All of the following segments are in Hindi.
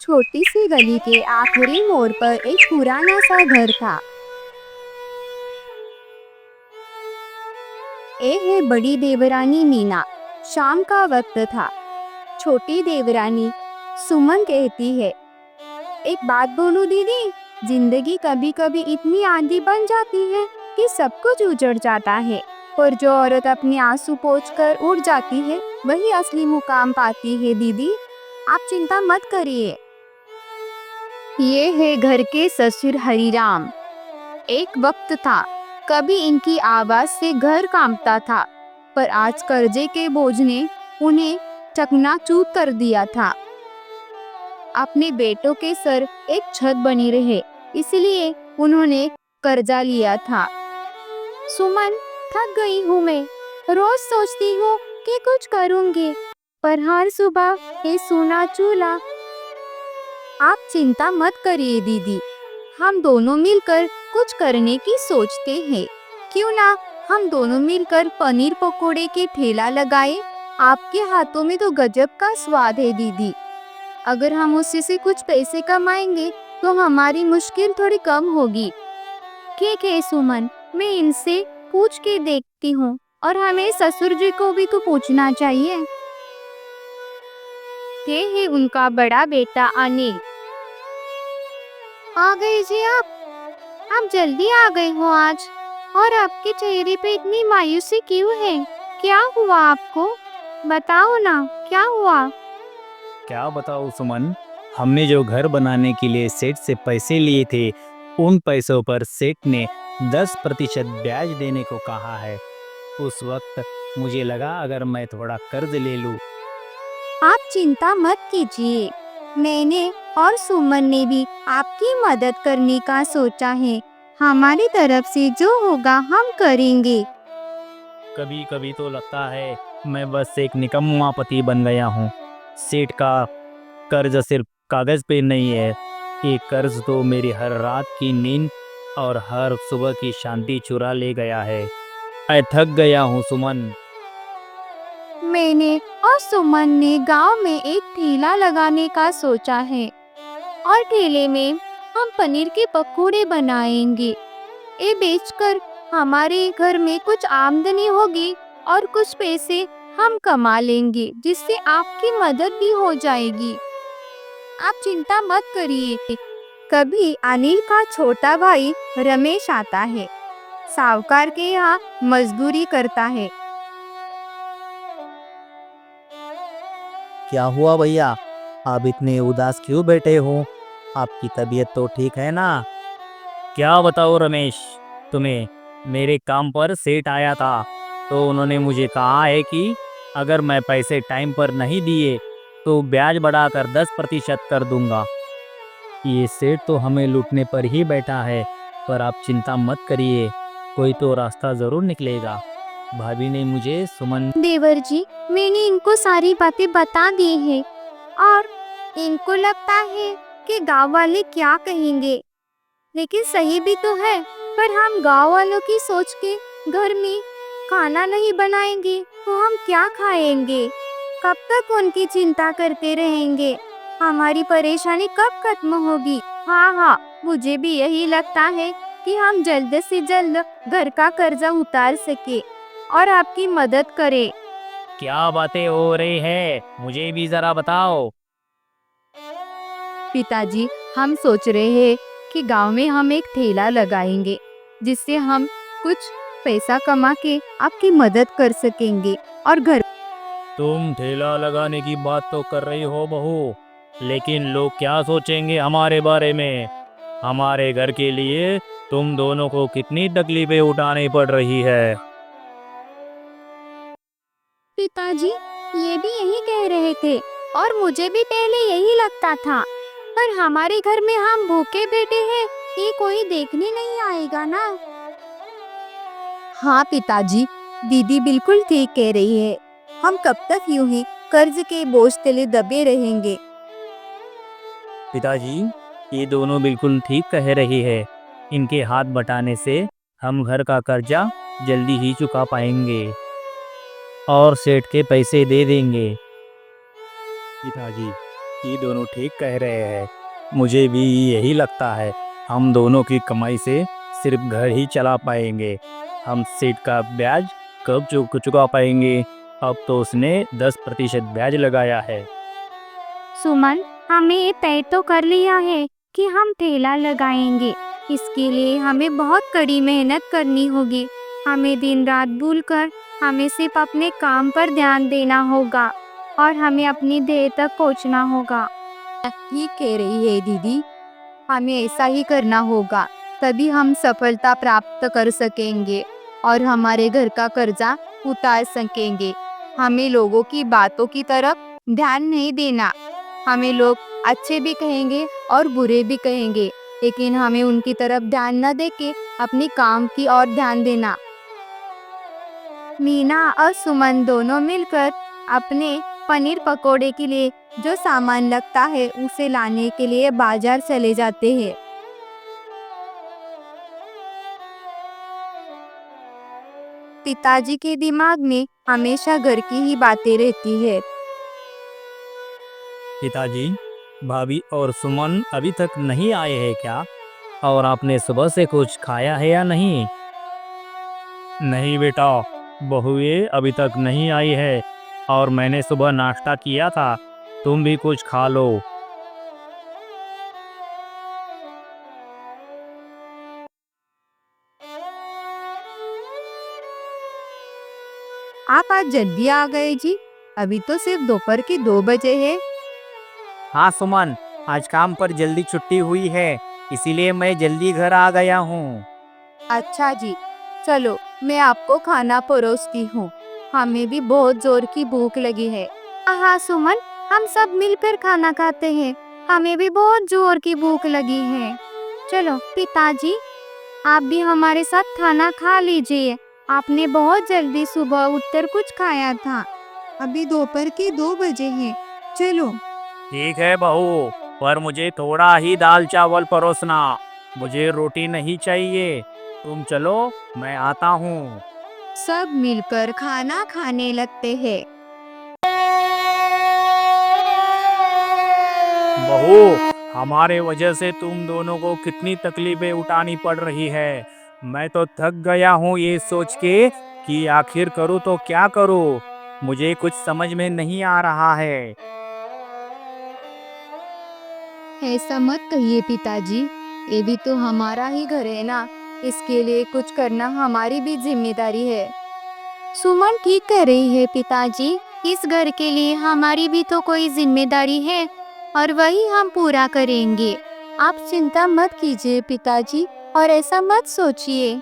छोटी सी गली के आखिरी मोड़ पर एक पुराना सा घर था। ये है बड़ी देवरानी मीना। शाम का वक्त था। छोटी देवरानी सुमन कहती है, एक बात बोलूं दीदी, जिंदगी कभी कभी इतनी आंधी बन जाती है कि सब कुछ उजड़ जाता है, और जो औरत अपने आंसू पोंछ कर उड़ जाती है वही असली मुकाम पाती है। दीदी, आप चिंता मत करिए। ये है घर के ससुर हरिराम। एक वक्त था, कभी इनकी आवाज से घर कांपता था, पर आज कर्जे के बोझ ने उन्हें चकनाचूर कर दिया था। अपने बेटों के सर एक छत बनी रहे, इसलिए उन्होंने कर्जा लिया था। सुमन, थक गई हूँ मैं। रोज सोचती हूँ कि कुछ करूँगी, पर हर सुबह ये सूना चूल्हा। आप चिंता मत करिए दीदी, हम दोनों मिलकर कुछ करने की सोचते हैं। क्यों ना हम दोनों मिलकर पनीर पकोड़े के ठेला लगाए। आपके हाथों में तो गजब का स्वाद है दीदी। अगर हम उससे से कुछ पैसे कमाएंगे तो हमारी मुश्किल थोड़ी कम होगी। ठीक है सुमन, मैं इनसे पूछ के देखती हूँ, और हमें ससुर जी को भी तो पूछना चाहिए। ये है उनका बड़ा बेटा अनिल। आ गए जी आप जल्दी आ गए हो आज। और आपके चेहरे पे इतनी मायूसी क्यों है? क्या हुआ आपको? बताओ ना, क्या हुआ? क्या बताऊँ सुमन, हमने जो घर बनाने के लिए सेठ से पैसे लिए थे, उन पैसों पर सेठ ने 10% ब्याज देने को कहा है। उस वक्त मुझे लगा अगर मैं थोड़ा कर्ज ले लूँ। आप चिंता मत कीजिए, मैंने और सुमन ने भी आपकी मदद करने का सोचा है। हमारी तरफ से जो होगा हम करेंगे। कभी कभी तो लगता है मैं बस एक निकम्मा पति बन गया हूँ। सेठ का कर्ज सिर्फ कागज पे नहीं है, ये कर्ज तो मेरी हर रात की नींद और हर सुबह की शांति चुरा ले गया है। मैं थक गया हूँ सुमन। मैंने और सुमन ने गांव में एक ठेला लगाने का सोचा है, और ठेले में हम पनीर के पकौड़े बनाएंगे। ये बेचकर हमारे घर में कुछ आमदनी होगी और कुछ पैसे हम कमा लेंगे, जिससे आपकी मदद भी हो जाएगी। आप चिंता मत करिए। कभी अनिल का छोटा भाई रमेश आता है, साहूकार के यहाँ मजदूरी करता है। क्या हुआ भैया, आप इतने उदास क्यों बैठे हो? आपकी तबीयत तो ठीक है ना? क्या बताओ रमेश, तुम्हें मेरे काम पर सेठ आया था, तो उन्होंने मुझे कहा है कि अगर मैं पैसे टाइम पर नहीं दिए तो ब्याज बढ़ाकर 10% कर दूंगा। ये सेठ तो हमें लूटने पर ही बैठा है, पर आप चिंता मत करिए, कोई तो रास्ता जरूर निकलेगा। भाभी ने मुझे सुमन देवर जी, मैंने इनको सारी बातें बता दी है, और इनको लगता है कि गांव वाले क्या कहेंगे, लेकिन सही भी तो है। पर हम गांव वालों की सोच के घर में खाना नहीं बनाएंगे तो हम क्या खाएंगे? कब तक उनकी चिंता करते रहेंगे? हमारी परेशानी कब खत्म होगी? हाँ हाँ, मुझे भी यही लगता है कि हम जल्द से जल्द घर का कर्जा उतार सके और आपकी मदद करें। क्या बातें हो रही है, मुझे भी जरा बताओ। पिताजी, हम सोच रहे हैं कि गांव में हम एक ठेला लगाएंगे, जिससे हम कुछ पैसा कमा के आपकी मदद कर सकेंगे और घर। तुम ठेला लगाने की बात तो कर रही हो बहू, लेकिन लोग क्या सोचेंगे हमारे बारे में? हमारे घर के लिए तुम दोनों को कितनी तकलीफें उठानी पड़ रही है। पिताजी, ये भी यही कह रहे थे, और मुझे भी पहले यही लगता था, पर हमारे घर में हम भूखे बैठे हैं, ये कोई देखने नहीं आएगा ना। हाँ पिताजी, दीदी बिल्कुल ठीक कह रही है। हम कब तक यूं ही कर्ज के बोझ तले दबे रहेंगे? पिताजी, ये दोनों बिल्कुल ठीक कह रही है। इनके हाथ बटाने से हम घर का कर्जा जल्दी ही चुका पाएंगे और सेठ के पैसे दे देंगे। पिताजी, ये दोनों ठीक कह रहे हैं। मुझे भी यही लगता है। हम दोनों की कमाई से सिर्फ घर ही चला पाएंगे। हम सेठ का ब्याज कब चुका पाएंगे? अब तो उसने 10% ब्याज लगाया है। सुमन, हमें ये तय तो कर लिया है कि हम ठेला लगाएंगे। इसके लिए हमें बहुत कड़ी मेहनत करनी होगी। हमें दिन रात भूलकर हमें सिर्फ अपने काम पर ध्यान देना होगा और हमें अपनी ध्येय तक पहुंचना होगा। ठीक कह रही है दीदी, हमें ऐसा ही करना होगा, तभी हम सफलता प्राप्त कर सकेंगे और हमारे घर का कर्जा उतार सकेंगे। हमें लोगों की बातों की तरफ ध्यान नहीं देना। हमें लोग अच्छे भी कहेंगे और बुरे भी कहेंगे, लेकिन हमें उनकी तरफ ध्यान न देके अपनी काम की ओर ध्यान देना। मीना और सुमन दोनों मिलकर अपने पनीर पकोड़े के लिए जो सामान लगता है उसे लाने के लिए बाजार चले जाते हैं। पिताजी के दिमाग में हमेशा घर की ही बातें रहती है। पिताजी, भाभी और सुमन अभी तक नहीं आए हैं क्या? और आपने सुबह से कुछ खाया है या नहीं? नहीं बेटा, बहुएं अभी तक नहीं आई है और मैंने सुबह नाश्ता किया था। तुम भी कुछ खा लो। आप आज जल्दी आ गए जी, अभी तो सिर्फ दोपहर के 2 बजे हैं। हाँ सुमन, आज काम पर जल्दी छुट्टी हुई है, इसीलिए मैं जल्दी घर आ गया हूँ। अच्छा जी, चलो मैं आपको खाना परोसती हूँ। हमें भी बहुत जोर की भूख लगी है। हाँ सुमन, हम सब मिलकर खाना खाते हैं। हमें भी बहुत जोर की भूख लगी है। चलो पिताजी, आप भी हमारे साथ खाना खा लीजिए। आपने बहुत जल्दी सुबह उठकर कुछ खाया था। अभी दोपहर के 2 बजे हैं। चलो। ठीक है बहू, पर मुझे थोड़ा ही दाल चावल परोसना। मुझे रोटी नहीं चाहिए। तुम चलो, मैं आता हूँ। सब मिलकर खाना खाने लगते हैं। बहू, हमारे वजह से तुम दोनों को कितनी तकलीफें उठानी पड़ रही है। मैं तो थक गया हूँ ये सोच के कि आखिर करूँ तो क्या करूँ। मुझे कुछ समझ में नहीं आ रहा है। ऐसा मत कहिए पिताजी, ये भी तो हमारा ही घर है ना, इसके लिए कुछ करना हमारी भी जिम्मेदारी है। सुमन ठीक कह रही है पिताजी, इस घर के लिए हमारी भी तो कोई जिम्मेदारी है और वही हम पूरा करेंगे। आप चिंता मत कीजिए पिताजी और ऐसा मत सोचिए।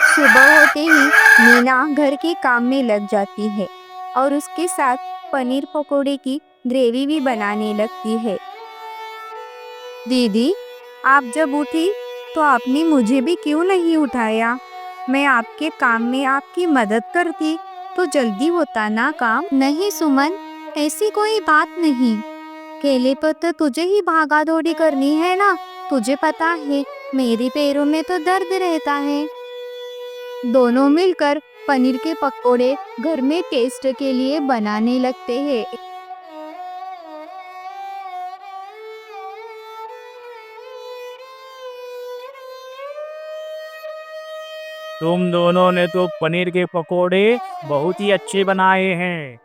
सुबह होते ही मीना घर के काम में लग जाती है और उसके साथ पनीर पकोड़े की ग्रेवी भी बनाने लगती है। दीदी, आप जब उठी तो आपने मुझे भी क्यों नहीं उठाया? मैं आपके काम में आपकी मदद करती तो जल्दी होता ना काम। नहीं सुमन, ऐसी कोई बात नहीं। अकेले पर तो तुझे ही भागा दौड़ी करनी है ना। तुझे पता है मेरे पैरों में तो दर्द रहता है। दोनों मिलकर पनीर के पकोड़े घर में टेस्ट के लिए बनाने लगते हैं। तुम दोनों ने तो पनीर के पकोड़े बहुत ही अच्छे बनाए हैं।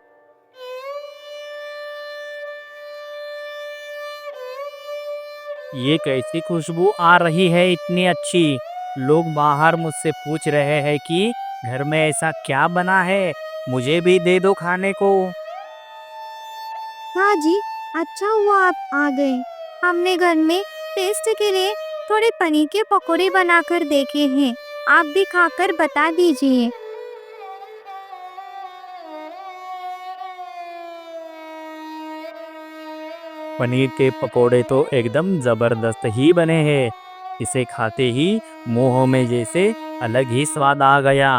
ये कैसी खुशबू आ रही है इतनी अच्छी। लोग बाहर मुझसे पूछ रहे हैं कि घर में ऐसा क्या बना है, मुझे भी दे दो खाने को। हाँ जी, अच्छा हुआ आप आ गए। हमने घर में टेस्ट के लिए थोड़े पनीर के पकोड़े बनाकर देखे हैं। आप भी खाकर बता दीजिए। पनीर के पकोड़े तो एकदम जबरदस्त ही बने हैं। इसे खाते ही मुंह में जैसे अलग ही स्वाद आ गया।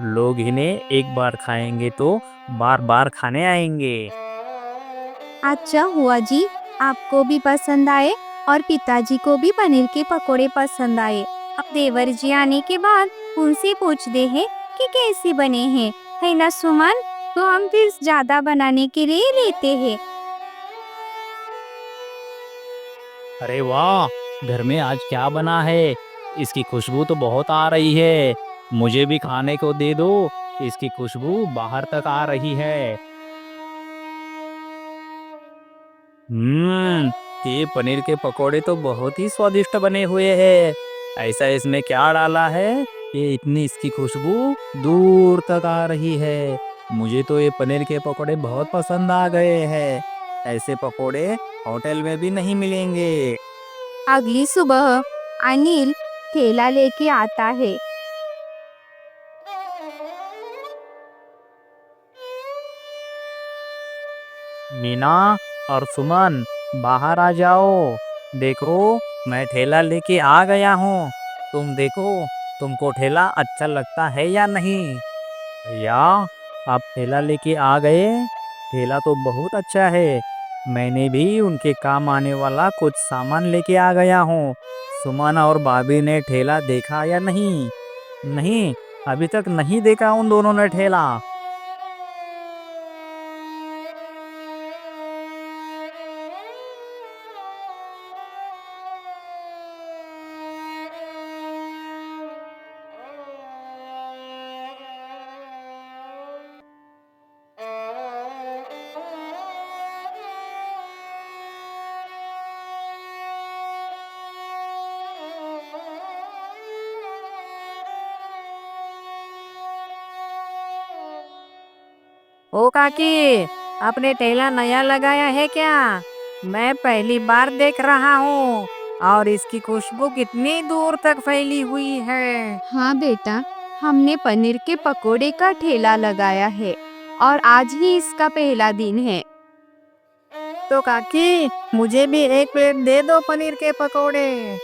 लोग इन्हें एक बार खाएंगे तो बार बार खाने आएंगे। अच्छा हुआ जी, आपको भी पसंद आए और पिताजी को भी पनीर के पकोड़े पसंद आए। अब देवर जी आने के बाद उनसे पूछते हैं कि कैसे बने हैं, है ना सुमन? तो हम फिर ज्यादा बनाने के लिए लेते हैं। अरे वाह, घर में आज क्या बना है? इसकी खुशबू तो बहुत आ रही है। मुझे भी खाने को दे दो। इसकी खुशबू बाहर तक आ रही है। हम्म, ये पनीर के पकोड़े तो बहुत ही स्वादिष्ट बने हुए हैं। ऐसा इसमें क्या डाला है? ये इतनी इसकी खुशबू दूर तक आ रही है। मुझे तो ये पनीर के पकोड़े बहुत पसंद आ गए हैं। ऐसे पकोड़े होटल में भी नहीं मिलेंगे। अगली सुबह अनिल ठेला लेके आता है। मीना और सुमन, बाहर आ जाओ। देखो, मैं ठेला लेके आ गया हूँ। तुम देखो, तुमको ठेला अच्छा लगता है या नहीं? भैया, आप ठेला लेके आ गए। ठेला तो बहुत अच्छा है। मैंने भी उनके काम आने वाला कुछ सामान लेके आ गया हूँ। सुमन और भाभी ने ठेला देखा या नहीं? नहीं, अभी तक नहीं देखा उन दोनों ने ठेला। ओ काकी, आपने ठेला नया लगाया है क्या? मैं पहली बार देख रहा हूँ। और इसकी खुशबू कितनी दूर तक फैली हुई है। हाँ बेटा, हमने पनीर के पकोड़े का ठेला लगाया है और आज ही इसका पहला दिन है। तो काकी, मुझे भी एक प्लेट दे दो पनीर के पकोड़े।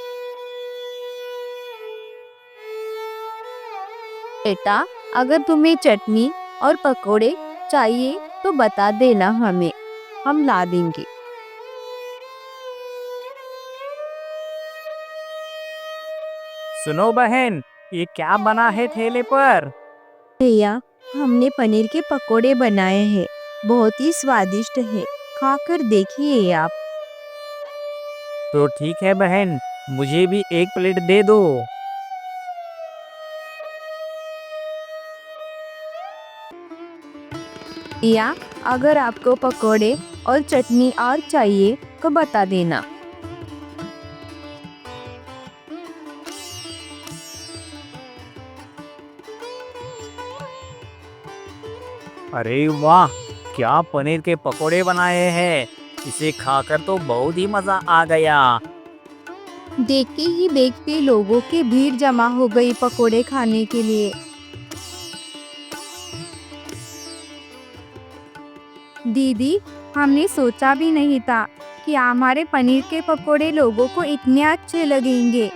बेटा, अगर तुम्हें चटनी और पकोड़े चाहिए तो बता देना हमें, हम ला देंगे। सुनो बहन, ये क्या बना है ठेले पर? भैया, हमने पनीर के पकोड़े बनाए हैं, बहुत ही स्वादिष्ट है, खाकर देखिए आप। तो ठीक है बहन, मुझे भी एक प्लेट दे दो। या अगर आपको पकोड़े और चटनी और चाहिए तो बता देना। अरे वाह, क्या पनीर के पकोड़े बनाए हैं। इसे खाकर तो बहुत ही मजा आ गया। देखते ही देखते लोगों की भीड़ जमा हो गई पकोड़े खाने के लिए। दीदी, हमने सोचा भी नहीं था कि हमारे पनीर के पकोड़े लोगों को इतने अच्छे लगेंगे।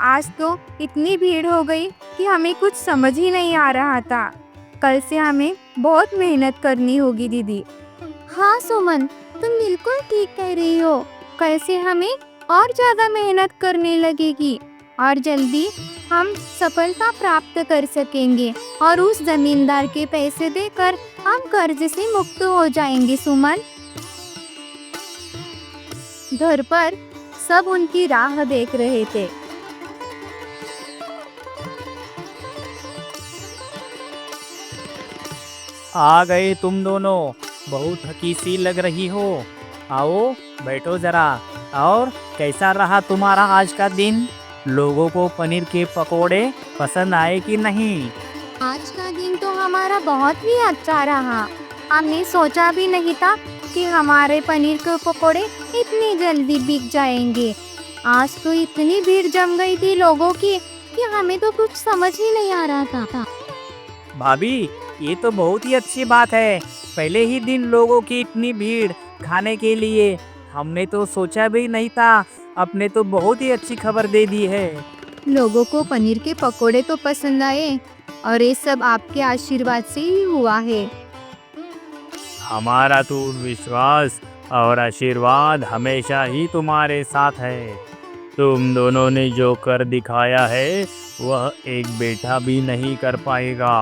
आज तो इतनी भीड़ हो गई कि हमें कुछ समझ ही नहीं आ रहा था। कल से हमें बहुत मेहनत करनी होगी दीदी। हाँ सुमन, तुम बिल्कुल ठीक कह रही हो। कल से हमें और ज्यादा मेहनत करने लगेगी और जल्दी हम सफलता प्राप्त कर सकेंगे और उस जमींदार के पैसे देकर हम कर्ज से मुक्त हो जाएंगे। सुमन, घर पर सब उनकी राह देख रहे थे। आ गए तुम दोनों, बहुत थकी सी लग रही हो। आओ, बैठो जरा। और कैसा रहा तुम्हारा आज का दिन? लोगों को पनीर के पकोड़े पसंद आए कि नहीं? आज का दिन तो हमारा बहुत ही अच्छा रहा। हमने सोचा भी नहीं था कि हमारे पनीर के पकोड़े इतनी जल्दी बिक जाएंगे। आज तो इतनी भीड़ जम गई थी लोगों की कि हमें तो कुछ समझ ही नहीं आ रहा था। भाभी, ये तो बहुत ही अच्छी बात है। पहले ही दिन लोगों की इतनी भीड़ खाने के लिए, हमने तो सोचा भी नहीं था। आपने तो बहुत ही अच्छी खबर दे दी है। लोगों को पनीर के पकोड़े तो पसंद आए और ये सब आपके आशीर्वाद से ही हुआ है। हमारा तो विश्वास और आशीर्वाद हमेशा ही तुम्हारे साथ है। तुम दोनों ने जो कर दिखाया है वह एक बेटा भी नहीं कर पाएगा।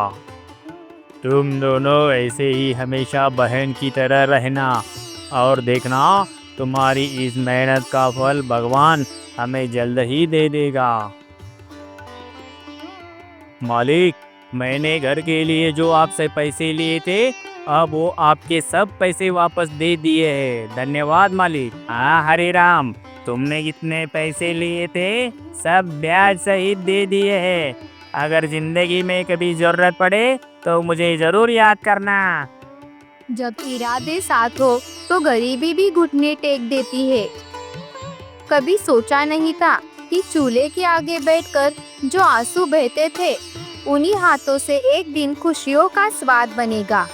तुम दोनों ऐसे ही हमेशा बहन की तरह रहना और देखना तुम्हारी इस मेहनत का फल भगवान हमें जल्द ही दे देगा। मालिक, मैंने घर के लिए जो आपसे पैसे लिए थे अब वो आपके सब पैसे वापस दे दिए हैं। धन्यवाद मालिक। हाँ हरे राम, तुमने कितने पैसे लिए थे सब ब्याज सहित दे दिए हैं। अगर जिंदगी में कभी जरूरत पड़े तो मुझे जरूर याद करना। जब इरादे साथ हो तो गरीबी भी घुटने टेक देती है। कभी सोचा नहीं था कि चूल्हे के आगे बैठकर जो आंसू बहते थे उन्हीं हाथों से एक दिन खुशियों का स्वाद बनेगा।